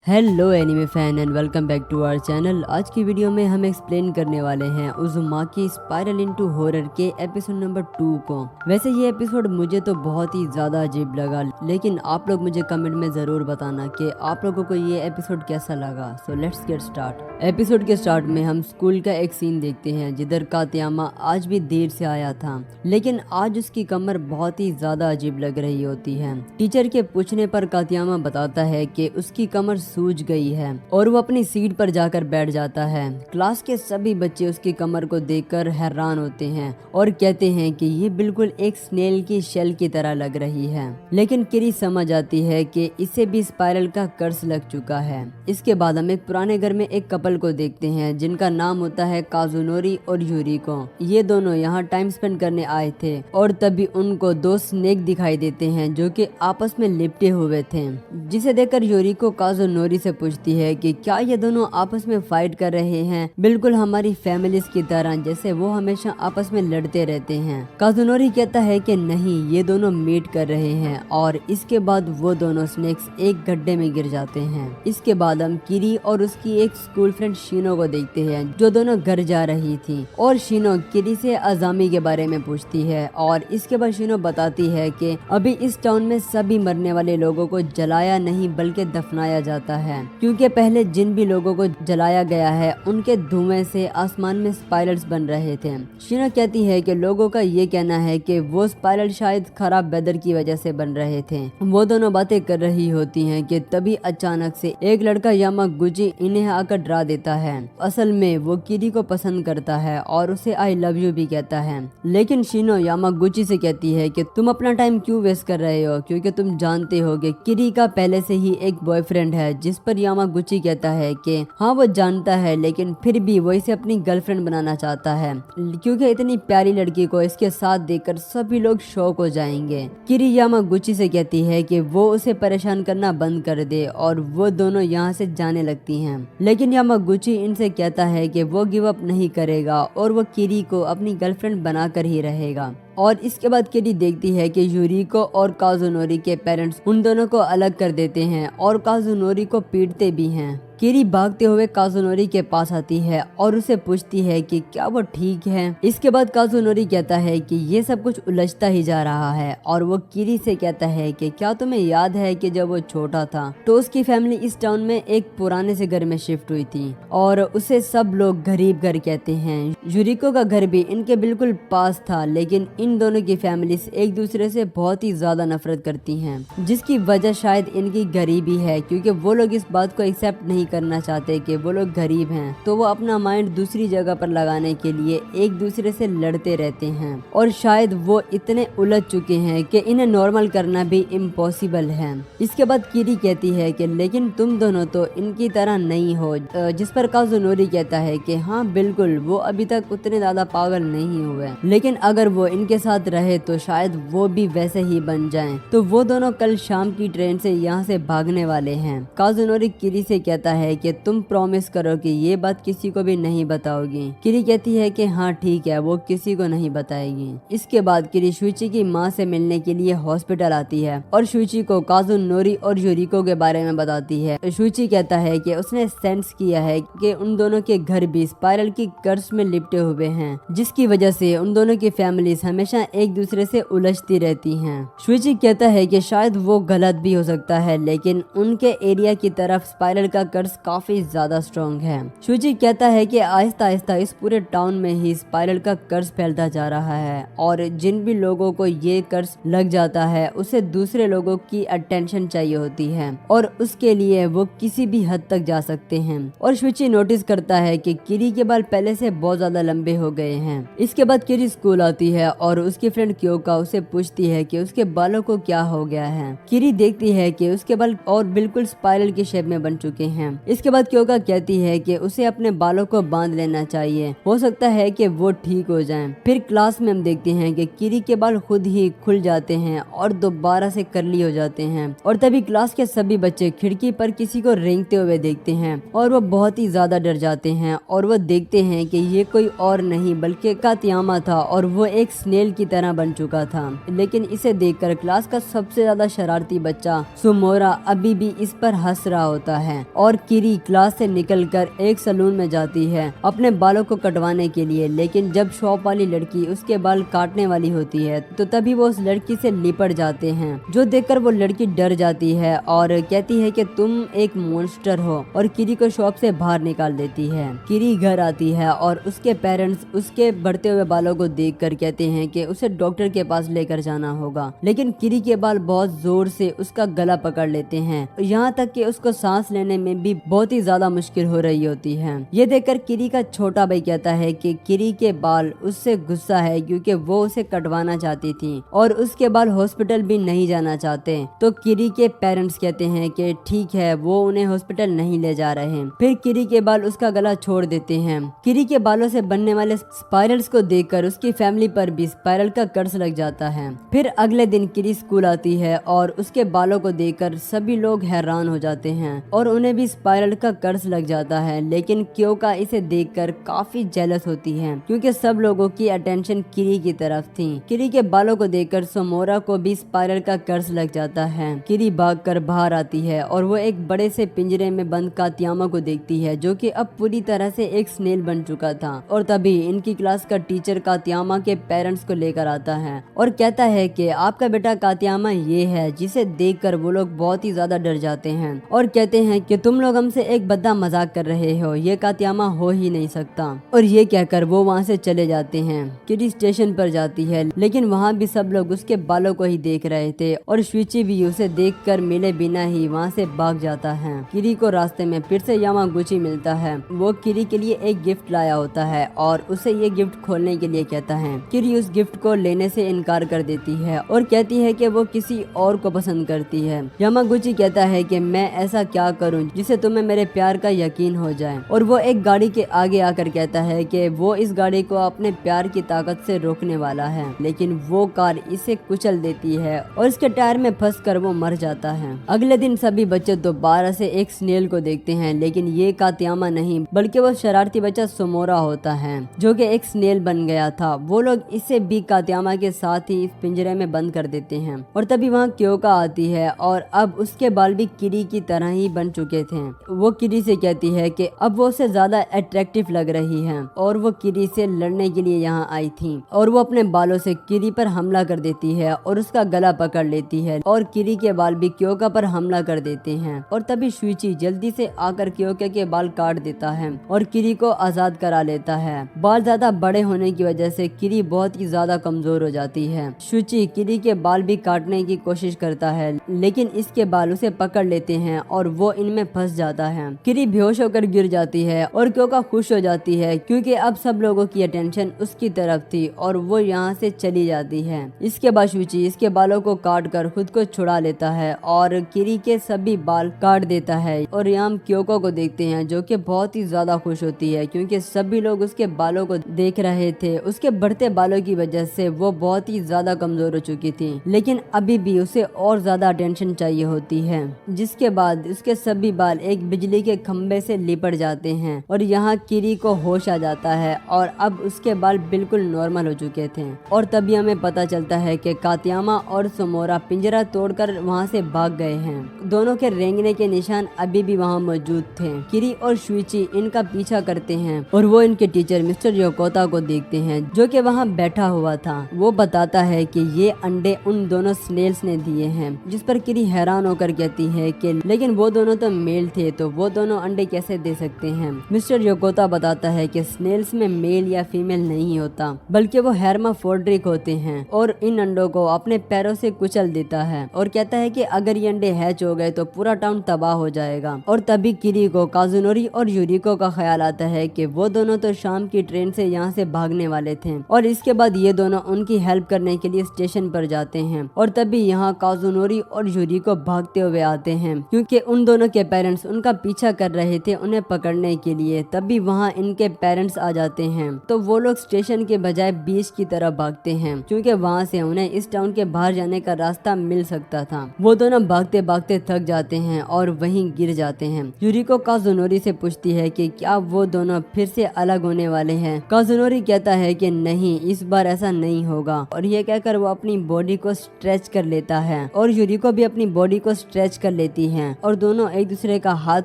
Hello anime fan and welcome back to our channel. आज की video में हम एक्सप्लेन करने वाले हैं उज़ुमाकी स्पाइरल इनटू हॉरर के एपिसोड नंबर 2 को। वैसे ये एपिसोड मुझे तो बहुत ही ज़्यादा अजीब लगा, लेकिन आप लोग मुझे कमेंट में ज़रूर बताना कि आप लोगों को ये एपिसोड कैसा लगा। So let's get start. Episode के स्टार्ट में हम स्कूल का एक सीन देखते हैं जिधर कातियामा आज भी देर से आया था, लेकिन आज उसकी कमर बहुत ही ज़्यादा अजीब लग रही होती है। टीचर के पूछने पर कातियामा बताता है कि उसकी कमर सूज गई है और वो अपनी सीट पर जाकर बैठ जाता है। क्लास के सभी बच्चे उसकी कमर को देखकर हैरान होते हैं और कहते हैं कि ये बिल्कुल एक स्नेल की शेल की तरह लग रही है, लेकिन किरी समझ आती है कि इसे भी स्पाइरल का कर्स लग चुका है। इसके बाद हम एक पुराने घर में एक कपल को देखते हैं जिनका नाम होता है काजुनोरी और यूरिको। ये दोनों यहाँ टाइम स्पेंड करने आए थे और तभी उनको दो स्नेक दिखाई देते हैं जो कि आपस में लिपटे हुए थे, जिसे देखकर यूरिको काजुनोरी से पूछती है कि क्या ये दोनों आपस में फाइट कर रहे हैं, बिल्कुल हमारी फैमिलीज की तरह जैसे वो हमेशा आपस में लड़ते रहते हैं। काजुनोरी कहता है कि नहीं, ये दोनों मीट कर रहे हैं और इसके बाद वो दोनों स्नेक्स एक गड्ढे में गिर जाते हैं। इसके बाद हम किरी और उसकी एक स्कूल फ्रेंड शीनो को देखते हैं जो दोनों घर जा रही थी और शीनो किरी से अजामी के बारे में पूछती है और इसके बाद शीनो बताती है कि अभी इस टाउन में सभी मरने वाले लोगों को जलाया नहीं बल्कि दफनाया जाता है, क्योंकि पहले जिन भी लोगों को जलाया गया है उनके धुएं से आसमान में स्पाइरल्स बन रहे थे। शीना कहती है कि लोगों का ये कहना है कि वो स्पाइरल शायद खराब वेदर की वजह से बन रहे थे। वो दोनों बातें कर रही होती हैं कि तभी अचानक से एक लड़का यामागुची इन्हें आकर डरा देता है। असल में वो किरी को पसंद करता है और उसे आई लव यू भी कहता है, लेकिन शीनो यामागुची से कहती है कि तुम अपना टाइम क्यों वेस्ट कर रहे हो, क्योंकि तुम जानते हो कि किरी का पहले से ही एक बॉयफ्रेंड है। जिस पर यामागुची कहता है कि हाँ वो जानता है, लेकिन फिर भी वो इसे अपनी गर्लफ्रेंड बनाना चाहता है क्योंकि इतनी प्यारी लड़की को इसके साथ देखकर सभी लोग शॉक हो जाएंगे। किरी यामागुची से कहती है कि वो उसे परेशान करना बंद कर दे और वो दोनों यहाँ से जाने लगती हैं, लेकिन यामागुची इनसे कहता है कि वो गिव अप नहीं करेगा और वो किरी को अपनी गर्लफ्रेंड बनाकर ही रहेगा। और इसके बाद किरी देखती है कि यूरिको और काजुनोरी के पेरेंट्स उन दोनों को अलग कर देते हैं और काजुनोरी को पीटते भी हैं। किरी भागते हुए काजुनोरी के पास आती है और उसे पूछती है कि क्या वो ठीक है। इसके बाद काजुनोरी कहता है कि ये सब कुछ उलझता ही जा रहा है और वो किरी से कहता है कि क्या तुम्हें याद है कि जब वो छोटा था तो उसकी फैमिली इस टाउन में एक पुराने से घर में शिफ्ट हुई थी और उसे सब लोग गरीब घर कहते हैं। यूरिको का घर भी इनके बिल्कुल पास था, लेकिन इन दोनों की फैमिलीज एक दूसरे से बहुत ही ज्यादा नफरत करती हैं, जिसकी वजह शायद इनकी गरीबी है, क्योंकि वो लोग इस बात को एक्सेप्ट नहीं करना चाहते कि वो लोग गरीब हैं, तो वो अपना माइंड दूसरी जगह पर लगाने के लिए एक दूसरे से लड़ते रहते हैं और शायद वो इतने उलझ चुके हैं कि इन्हें नॉर्मल करना भी इम्पॉसिबल है। इसके बाद किरी कहती है कि लेकिन तुम दोनों तो इनकी तरह नहीं हो, जिस पर काजुनोरी कहता है कि हाँ बिल्कुल, वो अभी तक उतने ज्यादा पागल नहीं हुए, लेकिन अगर वो इनके साथ रहे तो शायद वो भी वैसे ही बन जाएं। तो वो दोनों कल शाम की ट्रेन से यहाँ से भागने वाले हैं। काजुनोरी किरी से कहता है कि तुम प्रॉमिस करो कि ये बात किसी को भी नहीं बताओगी। किरी कहती है कि हाँ ठीक है, वो किसी को नहीं बताएगी। इसके बाद किरी शुची की माँ से मिलने के लिए हॉस्पिटल आती है और शुची को काजुनोरी और यूरिको के बारे में बताती है। शुची कहता है कि उसने सेंस किया है कि उन दोनों के घर भी स्पाइरल की कर्स में लिपटे हुए हैं, जिसकी वजह से उन दोनों की फैमिलीज हमेशा एक दूसरे से उलझती रहती हैं। शुची कहता है कि शायद वो गलत भी हो सकता है, लेकिन उनके एरिया की तरफ स्पाइरल का कर्स काफी ज्यादा स्ट्रॉन्ग है। शुची कहता है कि आहिस्ता आहिस्ता इस पूरे टाउन में ही स्पाइरल का कर्स फैलता जा रहा है और जिन भी लोगों को ये कर्स लग जाता है उसे दूसरे लोगों की अटेंशन चाहिए होती है और उसके लिए वो किसी भी हद तक जा सकते हैं। और शुची नोटिस करता है कि किरी के बाल पहले से बहुत ज्यादा लंबे हो गए हैं। इसके बाद किरी स्कूल आती है और उसकी फ्रेंड क्योका उसे पूछती है कि उसके बालों को क्या हो गया है। किरी देखती है कि उसके बाल और बिल्कुल स्पाइरल की शेप में बन चुके हैं इसके बाद क्योका कहती है कि उसे अपने बालों को बांध लेना चाहिए, हो सकता है कि वो ठीक हो जाएं। फिर क्लास में हम देखते हैं कि किरी के बाल खुद ही खुल जाते हैं और दोबारा से कर्ली हो जाते हैं। और तभी क्लास के सभी बच्चे खिड़की पर किसी को रेंगते हुए देखते हैं और वो बहुत ही ज्यादा डर जाते हैं और वो देखते हैं कि ये कोई और नहीं बल्कि कातियामा था और वो एक स्नेल की तरह बन चुका था। लेकिन इसे देखकर क्लास का सबसे ज्यादा शरारती बच्चा सुमोरा अभी भी इस पर हंस रहा होता है और किरी क्लास से निकलकर एक सलून में जाती है अपने बालों को कटवाने के लिए। लेकिन जब शॉप वाली लड़की उसके बाल काटने वाली होती है तो तभी वो उस लड़की से लिपट जाते हैं, जो देखकर वो लड़की डर जाती है और कहती है कि तुम एक मॉन्स्टर हो और किरी को शॉप से बाहर निकाल देती है। किरी घर आती है और उसके पेरेंट्स उसके बढ़ते हुए बालों को देखकर कहते हैं कि उसे डॉक्टर के पास लेकर जाना होगा। लेकिन किरी के बाल बहुत जोर से उसका गला पकड़ लेते हैं, यहाँ तक कि उसको सांस लेने में भी बहुत ही ज्यादा मुश्किल हो रही होती है। ये देखकर किरी का छोटा भाई कहता है कि किरी के बाल उससे गुस्सा है क्योंकि वो उसे कटवाना चाहती थी और उसके बाल हॉस्पिटल भी नहीं जाना चाहते। तो किरी के पेरेंट्स कहते हैं कि ठीक है, वो उन्हें हॉस्पिटल नहीं ले जा रहे। फिर किरी के बाल उसका गला छोड़ देते हैं। किरी के बालों से बनने वाले स्पाइरल्स को देखकर उसकी फैमिली पर भी स्पाइरल का कर्ज लग जाता है। फिर अगले दिन किरी स्कूल आती है और उसके बालों को देखकर सभी लोग हैरान हो जाते हैं और उन्हें भी स्पाइरल का कर्ज लग जाता है। लेकिन क्योका इसे देखकर काफी जेलस होती है क्योंकि सब लोगों की अटेंशन किरी की तरफ थी। किरी के बालों को देखकर सोमोरा को भी स्पाइरल का कर्ज लग जाता है। किरी भागकर बाहर आती है और वो एक बड़े से पिंजरे में बंद कातियामा को देखती है, जो कि अब पूरी तरह से एक स्नेल बन चुका था। और तभी इनकी क्लास का टीचर कातियामा के पेरेंट्स को लेकर आता है और कहता है कि आपका बेटा कातियामा ये है, जिसे देखकर वो लोग बहुत ही ज्यादा डर जाते हैं और कहते हैं कि तुम लोग हमसे एक बद्दा मजाक कर रहे हो, ये कातियामा हो ही नहीं सकता। और ये कहकर वो वहाँ से चले जाते हैं। किरी स्टेशन पर जाती है लेकिन वहाँ भी सब लोग उसके बालों को ही देख रहे थे और शुइची भी उसे देखकर मिले बिना ही वहाँ से भाग जाता है। किरी को रास्ते में फिर से यामागुची मिलता है। वो किरी के लिए एक गिफ्ट लाया होता है और उसे ये गिफ्ट खोलने के लिए कहता है। किरी उस गिफ्ट को लेने से इनकार कर देती है और कहती है कि वो किसी और को पसंद करती है। यामागुची कहता है कि मैं ऐसा क्या करूं जिसे तुम्हें मेरे प्यार का यकीन हो जाए। और वो एक गाड़ी के आगे आकर कहता है कि वो इस गाड़ी को अपने प्यार की ताकत से रोकने वाला है, लेकिन वो कार इसे कुचल देती है और इसके टायर में फंसकर वो मर जाता है। अगले दिन सभी बच्चे दोबारा से एक स्नेल को देखते हैं, लेकिन ये कातियामा नहीं बल्कि वो शरारती बच्चा सोमोरा होता है जो कि एक स्नेल बन गया था। वो लोग इसे भी कातियामा के साथ ही इस पिंजरे में बंद कर देते हैं। और तभी वहाँ क्योका आती है और अब उसके बाल भी किरी की तरह ही बन चुके थे। वो किरी से कहती है कि अब वो उसे ज्यादा अट्रैक्टिव लग रही है और वो किरी से लड़ने के लिए यहाँ आई थी। और वो अपने बालों से किरी पर हमला कर देती है और उसका गला पकड़ लेती है और किरी के बाल भी क्योका पर हमला कर देते हैं। और तभी शुइची जल्दी से आकर क्योका के बाल काट देता है और किरी को आजाद करा लेता है। बाल ज्यादा बड़े होने की वजह से किरी बहुत ही ज्यादा कमजोर हो जाती है। शुइची किरी के बाल भी काटने की कोशिश करता है, लेकिन इसके बाल उसे पकड़ लेते हैं और वो इनमें फंस जाता है। किरी बेहोश होकर गिर जाती है और क्योका खुश हो जाती है क्योंकि अब सब लोगों की अटेंशन उसकी तरफ थी और वो यहाँ से चली जाती है। इसके बाद शुइची इसके बालों को काट कर खुद को छुड़ा लेता है और किरी के सभी बाल काट देता है। और यहाँ हम क्योको को देखते हैं जो कि बहुत ही ज्यादा खुश होती है क्योंकि सभी लोग उसके बालों को देख रहे थे। उसके बढ़ते बालों की वजह से वो बहुत ही ज्यादा कमजोर हो चुकी थी, लेकिन अभी भी उसे और ज्यादा अटेंशन चाहिए होती है। जिसके बाद उसके सभी बाल एक बिजली के खंबे से लिपट जाते हैं और यहाँ किरी को होश आ जाता है और अब उसके बाल बिल्कुल नॉर्मल हो चुके थे। और तभी हमें पता चलता है कि कातियामा और सोमोरा पिंजरा तोड़कर वहाँ से भाग गए हैं। दोनों के रेंगने के निशान अभी भी वहाँ मौजूद थे। किरी और शुइची इनका पीछा करते हैं और वो इनके टीचर मिस्टर योकोता को देखते हैं जो कि वहाँ बैठा हुआ था। वो बताता है कि ये अंडे उन दोनों स्नेल्स ने दिए हैं, जिस पर किरी हैरान होकर कहती है कि लेकिन वो दोनों तो मेल थे, तो वो दोनों अंडे कैसे दे सकते हैं। मिस्टर योकोता बताता है कि स्नेल्स में मेल या फीमेल नहीं होता बल्कि वो हेर्माफ्रोडिट होते हैं और इन अंडों को अपने पैरों से कुचल देता है और कहता है कि अगर ये अंडे हैच हो गए तो पूरा टाउन तबाह हो जाएगा। और तभी किरी को काजुनोरी और यूरिको का ख्याल आता है कि वो दोनों तो शाम की ट्रेन से यहाँ से भागने वाले थे और इसके बाद ये दोनों उनकी हेल्प करने के लिए स्टेशन पर जाते हैं। और तभी यहाँ काजुनोरी और यूरिको भागते हुए आते हैं क्योंकि उन दोनों के पेरेंट्स उनका पीछा कर रहे थे उन्हें पकड़ने के लिए, तभी वहाँ इनके पेरेंट्स आ जाते हैं। तो वो लोग स्टेशन के बजाय बीच की तरफ भागते हैं क्योंकि वहाँ से उन्हें इस टाउन के बाहर जाने का रास्ता मिल सकता था। वो दोनों भागते भागते थक जाते हैं और वहीं गिर जाते हैं। यूरिको काजुनोरी से पूछती है कि क्या वो दोनों फिर से अलग होने वाले हैं। काजुनोरी कहता है कि नहीं, इस बार ऐसा नहीं होगा, और ये कहकर वो अपनी बॉडी को स्ट्रेच कर लेता है और यूरिको भी अपनी बॉडी को स्ट्रेच कर लेती है और दोनों एक दूसरे का हाथ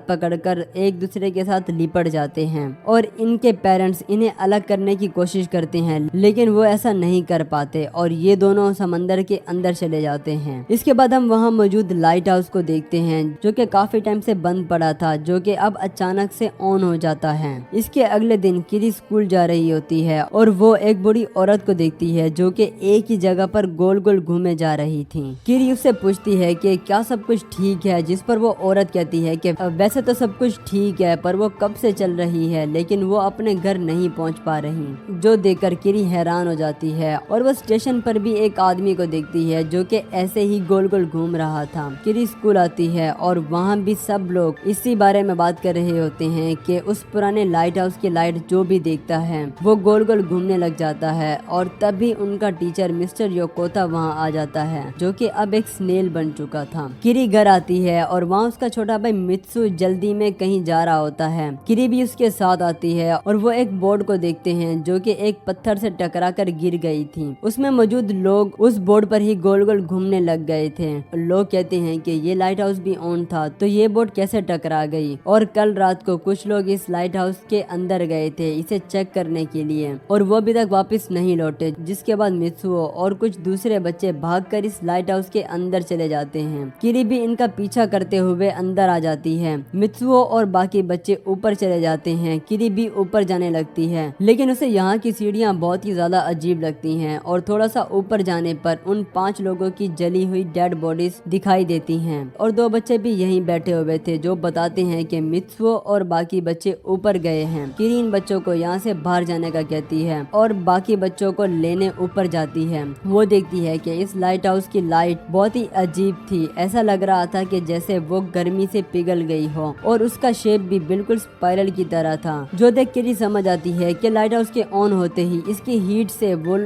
पकड़कर एक दूसरे के साथ लिपट जाते हैं। और इनके पेरेंट्स इन्हें अलग करने की कोशिश करते हैं लेकिन वो ऐसा नहीं कर पाते और ये दोनों समंदर के अंदर चले जाते हैं। इसके बाद हम वहाँ मौजूद लाइट हाउस को देखते हैं जो कि काफी टाइम से बंद पड़ा था, जो कि अब अचानक से ऑन हो जाता है। इसके अगले दिन किरी स्कूल जा रही होती है और वो एक बूढ़ी औरत को देखती है जो कि एक ही जगह पर गोल गोल घूमे जा रही थी। किरी उससे पूछती है कि क्या सब कुछ ठीक है, जिस पर वो औरत कहती है कि वैसे तो सब कुछ ठीक है, पर वो कब से चल रही है लेकिन वो अपने घर नहीं पहुंच पा रही। जो देखकर किरी हैरान हो जाती है और वो स्टेशन पर भी एक आदमी को देखती है जो कि ऐसे ही गोल गोल घूम रहा था। किरी स्कूल आती है और वहाँ भी सब लोग इसी बारे में बात कर रहे होते हैं कि उस पुराने लाइट हाउस की लाइट जो भी देखता है वो गोल गोल घूमने लग जाता है। और तभी उनका टीचर मिस्टर योकोता वहाँ आ जाता है जो कि अब एक स्नेल बन चुका था। किरी घर आती है और वहाँ उसका छोटा भाई मित्सु जल्दी में कहीं जा रहा होता है। किरी भी उसके साथ आती है और वो एक बोर्ड को देखते हैं जो कि एक पत्थर से टकरा कर गिर गई थी। उसमें मौजूद लोग उस बोर्ड पर ही गोल गोल घूमने लग गए थे। लोग कहते हैं कि ये लाइट हाउस भी ऑन था तो ये बोर्ड कैसे टकरा गई। और कल रात को कुछ लोग इस लाइट हाउस के अंदर गए थे इसे चेक करने के लिए और वो अभी तक वापस नहीं लौटे, जिसके बाद मित्सुओ और कुछ दूसरे बच्चे भागकर इस लाइट हाउस के अंदर चले जाते हैं। किरी भी इनका पीछा करते हुए अंदर आ जाती है। मित्सुओ और बाकी बच्चे ऊपर चले जाते हैं। किरी भी ऊपर जाने लगती है लेकिन उसे यहाँ की सीढ़ियाँ बहुत ही ज्यादा अजीब लगती हैं और थोड़ा सा ऊपर जाने पर उन 5 लोगों की जली हुई डेड बॉडीज दिखाई देती हैं और 2 बच्चे भी यहीं बैठे हुए थे जो बताते हैं कि मित्सुओ और बाकी बच्चे ऊपर गए हैं। किरी इन बच्चों को यहाँ से बाहर जाने का कहती है और बाकी बच्चों को लेने ऊपर जाती है। वो देखती है कि इस लाइट हाउस की लाइट बहुत ही अजीब थी। ऐसा लग रहा था कि जैसे वो गर्मी से पिघल गई हो और उसका शेप भी बिल्कुल स्पाइरल की तरह था। जो देख किरी समझ आती है कि लाइट हाउस के ऑन होते ही इसकी हीट से वो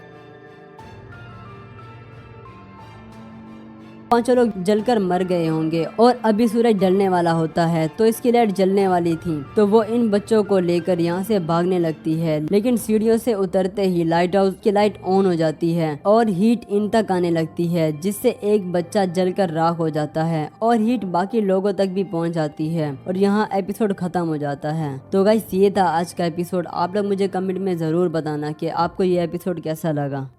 5 लोग जलकर मर गए होंगे और अभी सूरज ढलने वाला होता है तो इसकी लाइट जलने वाली थी। तो वो इन बच्चों को लेकर यहाँ से भागने लगती है लेकिन सीढ़ियों से उतरते ही लाइट हाउस की लाइट ऑन हो जाती है और हीट इन तक आने लगती है जिससे एक बच्चा जलकर राख हो जाता है और हीट बाकी लोगों तक भी पहुँच जाती है और यहाँ एपिसोड खत्म हो जाता है। तो गाइस ये था आज का एपिसोड। आप लोग मुझे कमेंट में जरूर बताना कि आपको ये एपिसोड कैसा लगा।